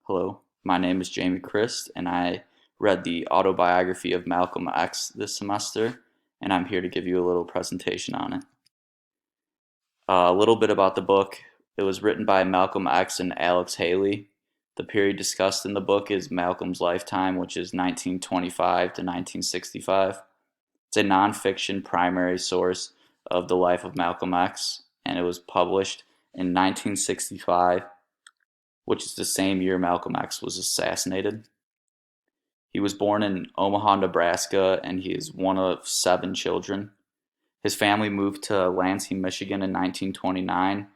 Hello, my name is Jamie Christ, and I read the autobiography of Malcolm X this semester, and I'm here to give you a little presentation on it. A little bit about the book. It was written by Malcolm X and Alex Haley. The period discussed in the book is Malcolm's lifetime, which is 1925 to 1965. It's a nonfiction primary source of the life of Malcolm X, and it was published in 1965, which is the same year Malcolm X was assassinated. He was born in Omaha, Nebraska, and he is one of seven children. His family moved to Lansing, Michigan in 1929,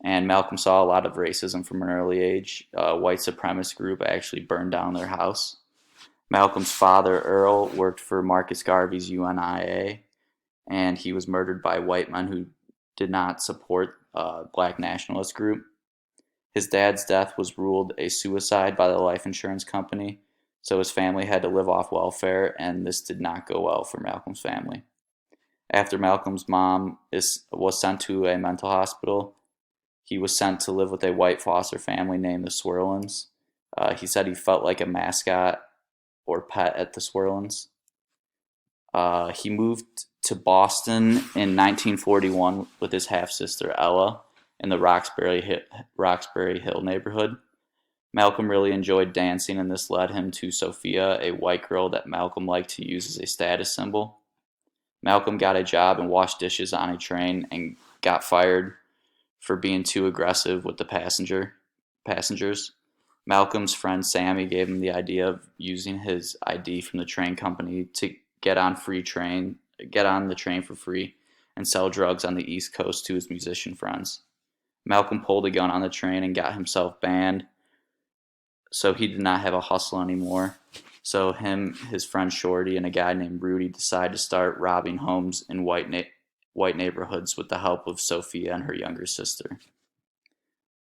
and Malcolm saw a lot of racism from an early age. A white supremacist group actually burned down their house. Malcolm's father, Earl, worked for Marcus Garvey's UNIA, and he was murdered by white men who did not support black nationalist group. His dad's death was ruled a suicide by the life insurance company, so his family had to live off welfare, and this did not go well for Malcolm's family. After Malcolm's mom was sent to a mental hospital, he was sent to live with a white foster family named the Swirlins. He said he felt like a mascot or pet at the Swirlins. He moved to Boston in 1941 with his half sister Ella in the Roxbury Hill neighborhood. Malcolm really enjoyed dancing, and this led him to Sophia, a white girl that Malcolm liked to use as a status symbol. Malcolm got a job and washed dishes on a train and got fired for being too aggressive with the passengers. Malcolm's friend Sammy gave him the idea of using his ID from the train company to get on the train for free and sell drugs on the East Coast to his musician friends. Malcolm pulled a gun on the train and got himself banned, so he did not have a hustle anymore. So him, his friend Shorty, and a guy named Rudy decided to start robbing homes in white neighborhoods with the help of Sophia and her younger sister.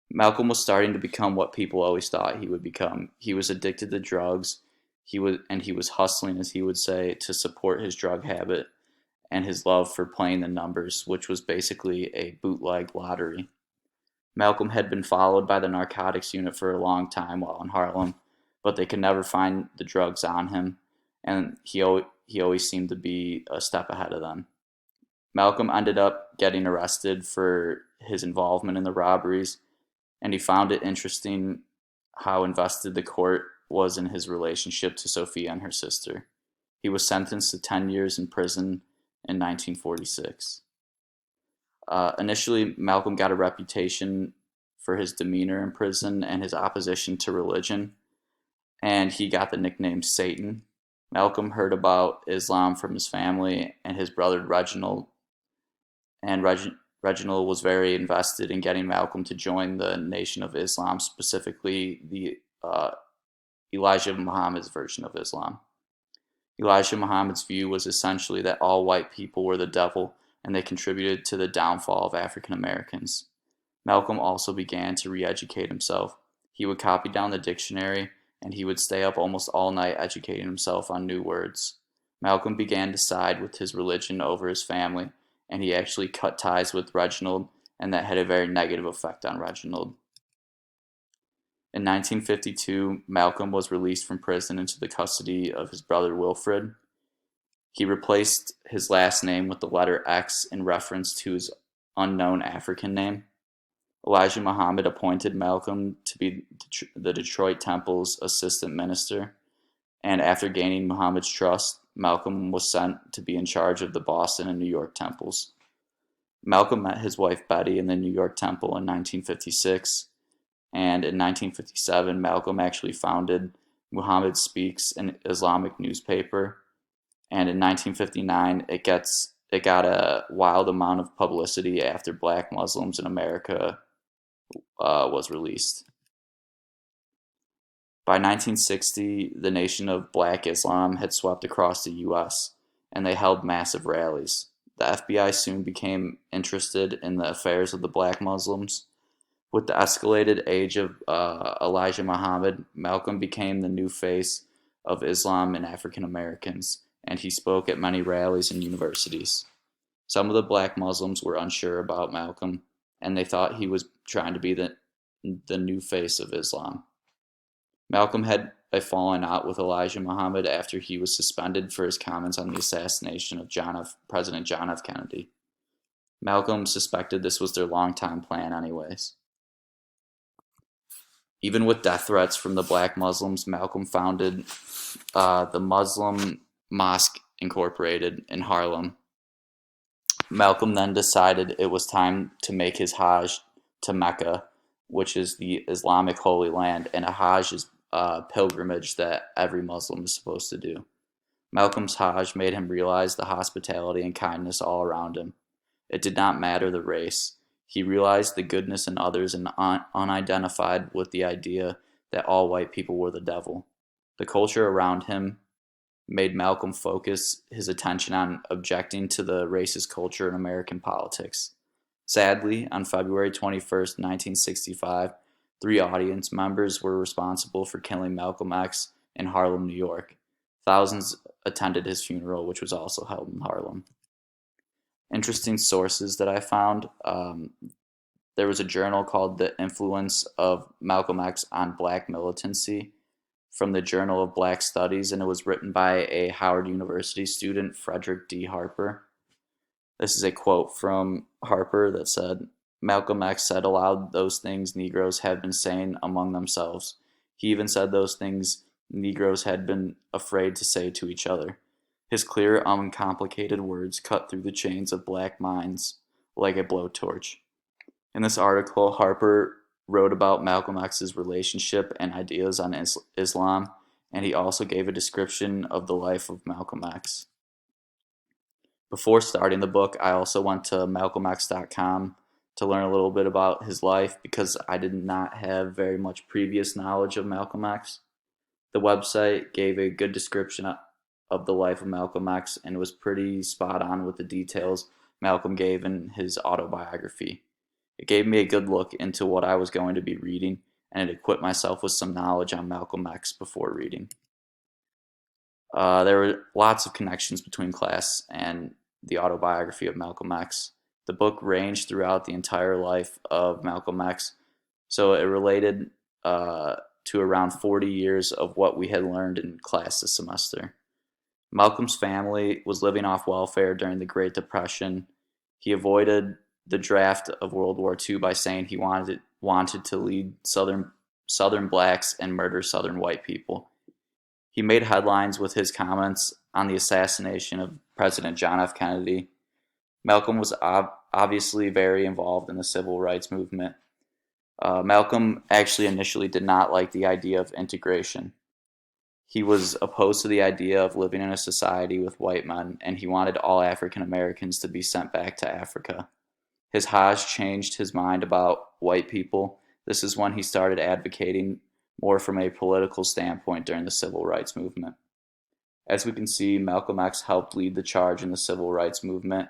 Malcolm was starting to become what people always thought he would become. He was addicted to drugs. He was hustling, as he would say, to support his drug habit and his love for playing the numbers, which was basically a bootleg lottery. Malcolm had been followed by the narcotics unit for a long time while in Harlem, but they could never find the drugs on him, and he always seemed to be a step ahead of them. Malcolm ended up getting arrested for his involvement in the robberies, and he found it interesting how invested the court was in his relationship to Sophia and her sister. He was sentenced to 10 years in prison in 1946. Initially, Malcolm got a reputation for his demeanor in prison and his opposition to religion, and he got the nickname Satan. Malcolm heard about Islam from his family and his brother Reginald, and Reginald was very invested in getting Malcolm to join the Nation of Islam, specifically the Elijah Muhammad's version of Islam. Elijah Muhammad's view was essentially that all white people were the devil and they contributed to the downfall of African Americans. Malcolm also began to re-educate himself. He would copy down the dictionary, and he would stay up almost all night educating himself on new words. Malcolm began to side with his religion over his family, and he actually cut ties with Reginald, and that had a very negative effect on Reginald. In 1952, Malcolm was released from prison into the custody of his brother Wilfred. He replaced his last name with the letter X in reference to his unknown African name. Elijah Muhammad appointed Malcolm to be the Detroit Temple's assistant minister, and after gaining Muhammad's trust, Malcolm was sent to be in charge of the Boston and New York temples. Malcolm met his wife Betty in the New York Temple in 1956, and in 1957, Malcolm actually founded Muhammad Speaks, an Islamic newspaper, and in 1959, it got a wild amount of publicity after Black Muslims in America was released. By 1960, the nation of Black Islam had swept across the U.S., and they held massive rallies. The FBI soon became interested in the affairs of the Black Muslims. With the escalated age of Elijah Muhammad, Malcolm became the new face of Islam and African Americans, and he spoke at many rallies and universities. Some of the Black Muslims were unsure about Malcolm, and they thought he was trying to be the new face of Islam. Malcolm had a falling out with Elijah Muhammad after he was suspended for his comments on the assassination of President John F. Kennedy. Malcolm suspected this was their long-time plan anyways. Even with death threats from the black Muslims, Malcolm founded the Muslim Mosque Incorporated in Harlem. Malcolm then decided it was time to make his Hajj to Mecca, which is the Islamic Holy Land, and a Hajj is a pilgrimage that every Muslim is supposed to do. Malcolm's Hajj made him realize the hospitality and kindness all around him. It did not matter the race. He realized the goodness in others and unidentified with the idea that all white people were the devil. The culture around him made Malcolm focus his attention on objecting to the racist culture in American politics. Sadly, on February 21st, 1965, 3 audience members were responsible for killing Malcolm X in Harlem, New York. Thousands attended his funeral, which was also held in Harlem. Interesting sources that I found. There was a journal called The Influence of Malcolm X on Black Militancy from the Journal of Black Studies, and it was written by a Howard University student, Frederick D. Harper. This is a quote from Harper that said, Malcolm X said aloud those things Negroes had been saying among themselves. He even said those things Negroes had been afraid to say to each other. His clear, uncomplicated words cut through the chains of black minds like a blowtorch. In this article, Harper wrote about Malcolm X's relationship and ideas on Islam, and he also gave a description of the life of Malcolm X. Before starting the book, I also went to malcolmx.com to learn a little bit about his life because I did not have very much previous knowledge of Malcolm X. The website gave a good description of the life of Malcolm X and was pretty spot on with the details Malcolm gave in his autobiography. It gave me a good look into what I was going to be reading, and it equipped myself with some knowledge on Malcolm X before reading. There were lots of connections between class and the autobiography of Malcolm X. The book ranged throughout the entire life of Malcolm X, so it related to around 40 years of what we had learned in class this semester. Malcolm's family was living off welfare during the Great Depression. He avoided the draft of World War II by saying he wanted to lead Southern blacks and murder Southern white people. He made headlines with his comments on the assassination of President John F. Kennedy. Malcolm was obviously very involved in the civil rights movement. Malcolm actually initially did not like the idea of integration. He was opposed to the idea of living in a society with white men, and he wanted all African Americans to be sent back to Africa. His Hajj changed his mind about white people. This is when he started advocating more from a political standpoint during the civil rights movement. As we can see, Malcolm X helped lead the charge in the civil rights movement.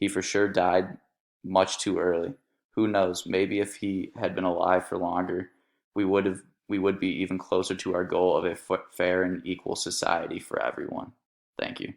He for sure died much too early. Who knows, maybe if he had been alive for longer, we would be even closer to our goal of a fair and equal society for everyone. Thank you.